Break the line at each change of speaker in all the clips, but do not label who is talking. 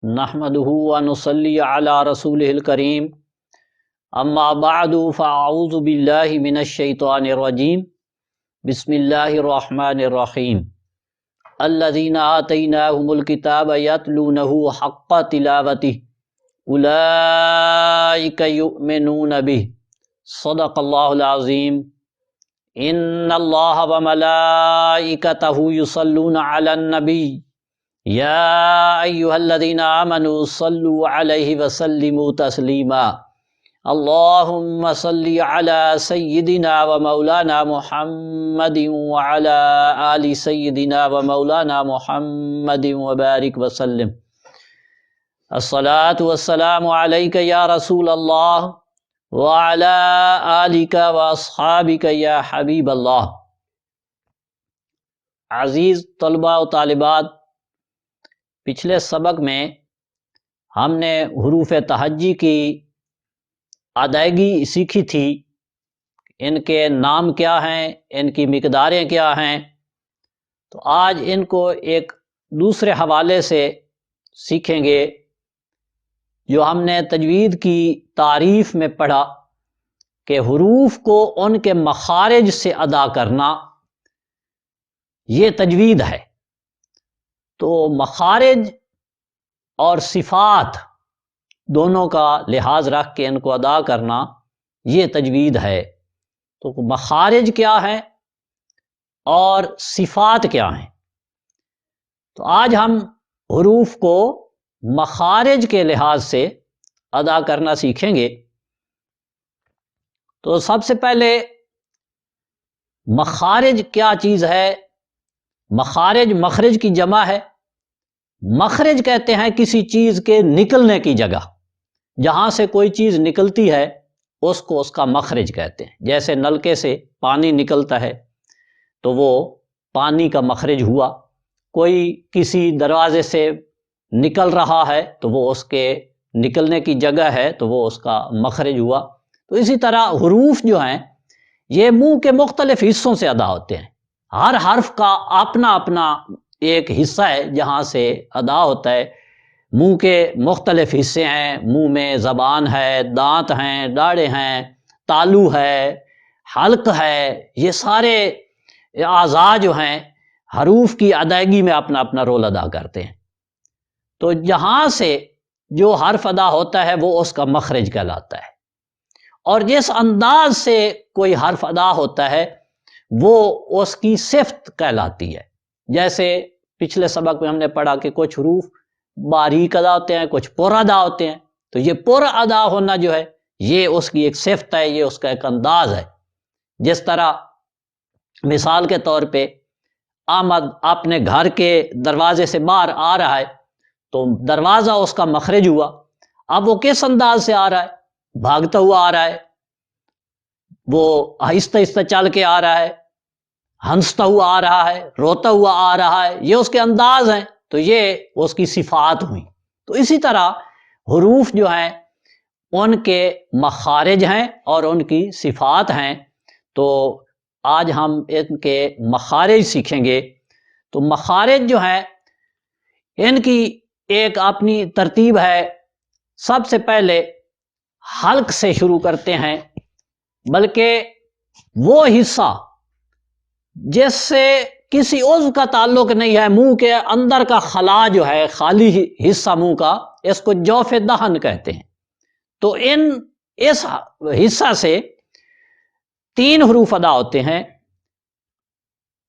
نحمدہ ونصلی علی رسولہ الکریم اما بعد فاعوذ باللہ من الشیطان الرجیم بسم اللہ الرحمن الرحیم الذین آتیناہم الکتاب یتلونہ حق تلاوتہ اولئک یؤمنون بہ صدق اللہ العظیم ان اللہ وملائکتہ یصلون علی النبی یا ایہا الذین آمنوا صلوا علیہ وسلموا تسلیما اللہم صلی علی سیدنا و مولانا محمد وعلی آل سیدنا و مولانا محمد وبارک وسلم الصلاۃ والسلام علیک یا رسول اللہ وعلی آلک و اصحابک یا حبیب اللہ۔ عزیز طلباء و طالبات، پچھلے سبق میں ہم نے حروف تہجی کی ادائیگی سیکھی تھی، ان کے نام کیا ہیں، ان کی مقداریں کیا ہیں۔ تو آج ان کو ایک دوسرے حوالے سے سیکھیں گے جو ہم نے تجوید کی تعریف میں پڑھا کہ حروف کو ان کے مخارج سے ادا کرنا یہ تجوید ہے۔ تو مخارج اور صفات دونوں کا لحاظ رکھ کے ان کو ادا کرنا یہ تجوید ہے۔ تو مخارج کیا ہیں اور صفات کیا ہیں؟ تو آج ہم حروف کو مخارج کے لحاظ سے ادا کرنا سیکھیں گے۔ تو سب سے پہلے مخارج کیا چیز ہے؟ مخارج مخرج کی جمع ہے۔ مخرج کہتے ہیں کسی چیز کے نکلنے کی جگہ، جہاں سے کوئی چیز نکلتی ہے اس کو اس کا مخرج کہتے ہیں۔ جیسے نلکے سے پانی نکلتا ہے تو وہ پانی کا مخرج ہوا، کوئی کسی دروازے سے نکل رہا ہے تو وہ اس کے نکلنے کی جگہ ہے تو وہ اس کا مخرج ہوا۔ تو اسی طرح حروف جو ہیں یہ منہ کے مختلف حصوں سے ادا ہوتے ہیں۔ ہر حرف کا اپنا اپنا ایک حصہ ہے جہاں سے ادا ہوتا ہے۔ منہ کے مختلف حصے ہیں، منہ میں زبان ہے، دانت ہیں، داڑھیں ہیں، تالو ہے، حلق ہے، یہ سارے اعضاء جو ہیں حروف کی ادائیگی میں اپنا اپنا رول ادا کرتے ہیں۔ تو جہاں سے جو حرف ادا ہوتا ہے وہ اس کا مخرج کہلاتا ہے، اور جس انداز سے کوئی حرف ادا ہوتا ہے وہ اس کی صفت کہلاتی ہے۔ جیسے پچھلے سبق میں ہم نے پڑھا کہ کچھ حروف باریک ادا ہوتے ہیں، کچھ پر ادا ہوتے ہیں۔ تو یہ پر ادا ہونا جو ہے یہ اس کی ایک صفت ہے، یہ اس کا ایک انداز ہے۔ جس طرح مثال کے طور پہ احمد اپنے گھر کے دروازے سے باہر آ رہا ہے تو دروازہ اس کا مخرج ہوا۔ اب وہ کس انداز سے آ رہا ہے؟ بھاگتا ہوا آ رہا ہے، وہ آہستہ آہستہ چل کے آ رہا ہے، ہنستا ہوا آ رہا ہے، روتا ہوا آ رہا ہے، یہ اس کے انداز ہیں، تو یہ اس کی صفات ہوئیں۔ تو اسی طرح حروف جو ہیں ان کے مخارج ہیں اور ان کی صفات ہیں۔ تو آج ہم ان کے مخارج سیکھیں گے۔ تو مخارج جو ہیں ان کی ایک اپنی ترتیب ہے۔ سب سے پہلے حلق سے شروع کرتے ہیں، بلکہ وہ حصہ جس سے کسی عضو کا تعلق نہیں ہے، منہ کے اندر کا خلا جو ہے، خالی حصہ منہ کا، اس کو جوف دہن کہتے ہیں۔ تو اس حصہ سے 3 حروف ادا ہوتے ہیں،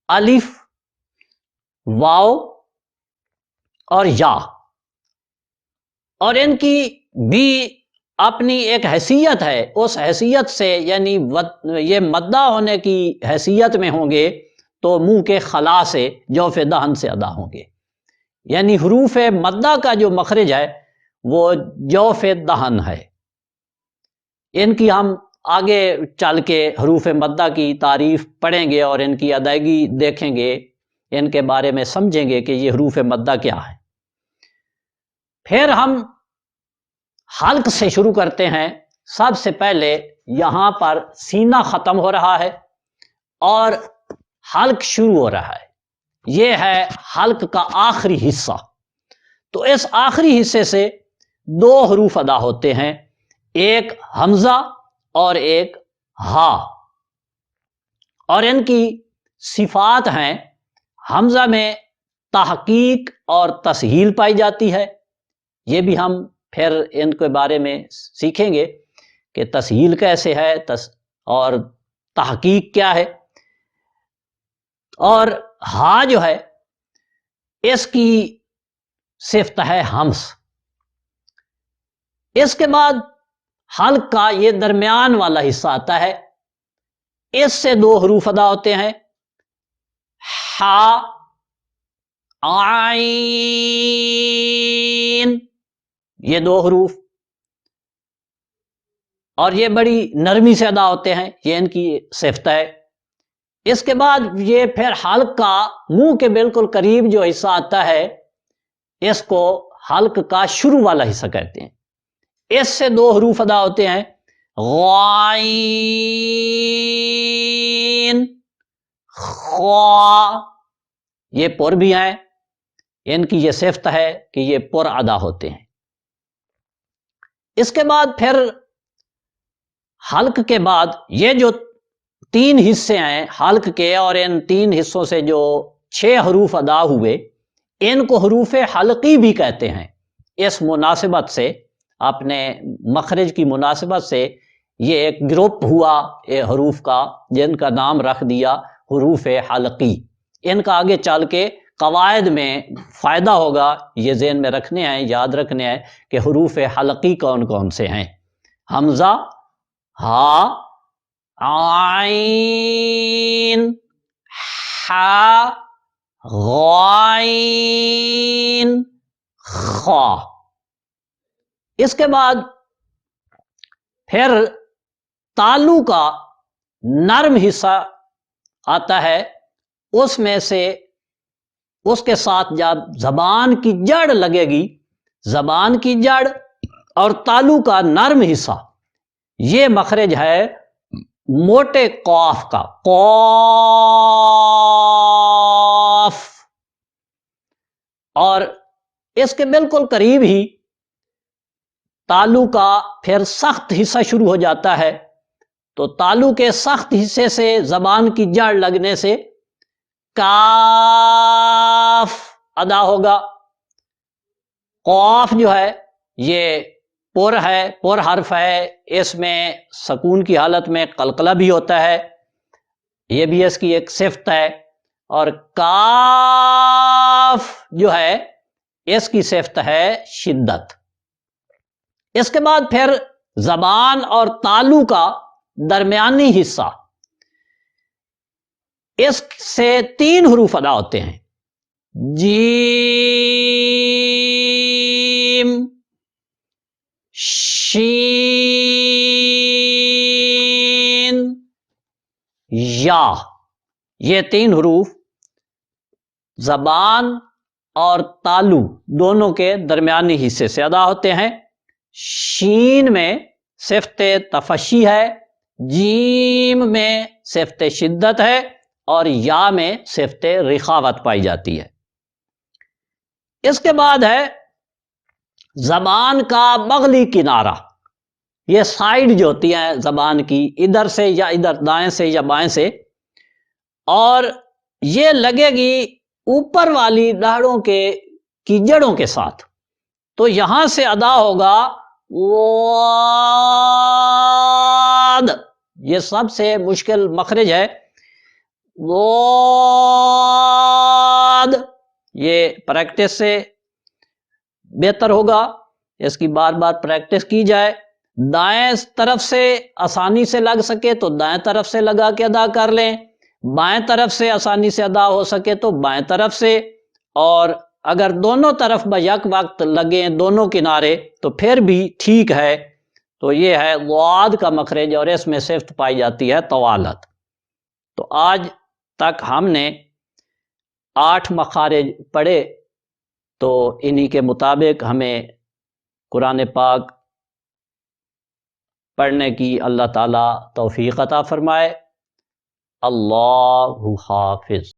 الف، واو اور یا، اور ان کی بھی اپنی ایک حیثیت ہے۔ اس حیثیت سے یعنی یہ مدہ ہونے کی حیثیت میں ہوں گے تو منہ کے خلا سے، جوف دہن سے ادا ہوں گے۔ یعنی حروف مدہ کا جو مخرج ہے وہ جوف دہن ہے۔ ان کی ہم آگے چل کے حروف مدہ کی تعریف پڑھیں گے اور ان کی ادائیگی دیکھیں گے، ان کے بارے میں سمجھیں گے کہ یہ حروف مدہ کیا ہے۔ پھر ہم حلق سے شروع کرتے ہیں۔ سب سے پہلے یہاں پر سینہ ختم ہو رہا ہے اور حلق شروع ہو رہا ہے، یہ ہے حلق کا آخری حصہ۔ تو اس آخری حصے سے دو حروف ادا ہوتے ہیں، ایک حمزہ اور ایک ہا، اور ان کی صفات ہیں، حمزہ میں تحقیق اور تسہیل پائی جاتی ہے، یہ بھی ہم پھر ان کے بارے میں سیکھیں گے کہ تسہیل کیسے ہے اور تحقیق کیا ہے۔ اور ہا جو ہے اس کی صفت ہے ہمس۔ اس کے بعد حلق کا یہ درمیان والا حصہ آتا ہے، اس سے دو حروف ادا ہوتے ہیں، ہا عین، یہ دو حروف، اور یہ بڑی نرمی سے ادا ہوتے ہیں، یہ ان کی صفت ہے۔ اس کے بعد یہ پھر حلق کا منہ کے بالکل قریب جو حصہ آتا ہے، اس کو حلق کا شروع والا حصہ کہتے ہیں، اس سے دو حروف ادا ہوتے ہیں، غائن، خوا، یہ پر بھی ہیں، ان کی یہ صفت ہے کہ یہ پر ادا ہوتے ہیں۔ اس کے بعد پھر حلق کے بعد یہ جو تین حصے ہیں حلق کے، اور ان تین حصوں سے جو 6 حروف ادا ہوئے، ان کو حروف حلقی بھی کہتے ہیں۔ اس مناسبت سے، اپنے مخرج کی مناسبت سے، یہ ایک گروپ ہوا حروف کا جن کا نام رکھ دیا حروف حلقی۔ ان کا آگے چل کے قواعد میں فائدہ ہوگا، یہ ذہن میں رکھنے ہیں، یاد رکھنے ہیں کہ حروف حلقی کون کون سے ہیں۔ حمزہ، ہا، عین، حا، غائن، خا۔ اس کے بعد پھر تالو کا نرم حصہ آتا ہے، اس میں سے اس کے ساتھ جب زبان کی جڑ لگے گی، زبان کی جڑ اور تالو کا نرم حصہ، یہ مخرج ہے موٹے قاف کا، قاف، اور اس کے بالکل قریب ہی تالو کا پھر سخت حصہ شروع ہو جاتا ہے، تو تالو کے سخت حصے سے زبان کی جڑ لگنے سے کاف ادا ہوگا۔ قاف جو ہے یہ پر ہے، پر حرف ہے، اس میں سکون کی حالت میں قلقلہ بھی ہوتا ہے، یہ بھی اس کی ایک صفت ہے۔ اور کاف جو ہے اس کی صفت ہے شدت۔ اس کے بعد پھر زبان اور تالو کا درمیانی حصہ، اس سے 3 حروف ادا ہوتے ہیں، جیم، شین، یا، یہ 3 حروف زبان اور تالو دونوں کے درمیانی حصے سے ادا ہوتے ہیں۔ شین میں صفت تفشی ہے، جیم میں صفت شدت ہے، اور یا میں صفت رخاوت پائی جاتی ہے۔ اس کے بعد ہے زبان کا بغلی کنارہ، یہ سائیڈ جو ہوتی ہیں زبان کی، ادھر سے یا ادھر، دائیں سے یا بائیں سے، اور یہ لگے گی اوپر والی داڑھوں کی جڑوں کے ساتھ، تو یہاں سے ادا ہوگا واد، یہ سب سے مشکل مخرج ہے، واد، یہ پریکٹس سے بہتر ہوگا، اس کی بار بار پریکٹس کی جائے، دائیں طرف سے آسانی سے لگ سکے تو دائیں طرف سے لگا کے ادا کر لیں، بائیں طرف سے آسانی سے ادا ہو سکے تو بائیں طرف سے، اور اگر دونوں طرف بیک وقت لگیں دونوں کنارے تو پھر بھی ٹھیک ہے۔ تو یہ ہے واد کا مخرج، اور اس میں صفت پائی جاتی ہے طوالت۔ تو آج تک ہم نے 8 مخارج پڑھے، تو انہی کے مطابق ہمیں قرآن پاک پڑھنے کی اللہ تعالیٰ توفیق عطا فرمائے۔ اللہ حافظ۔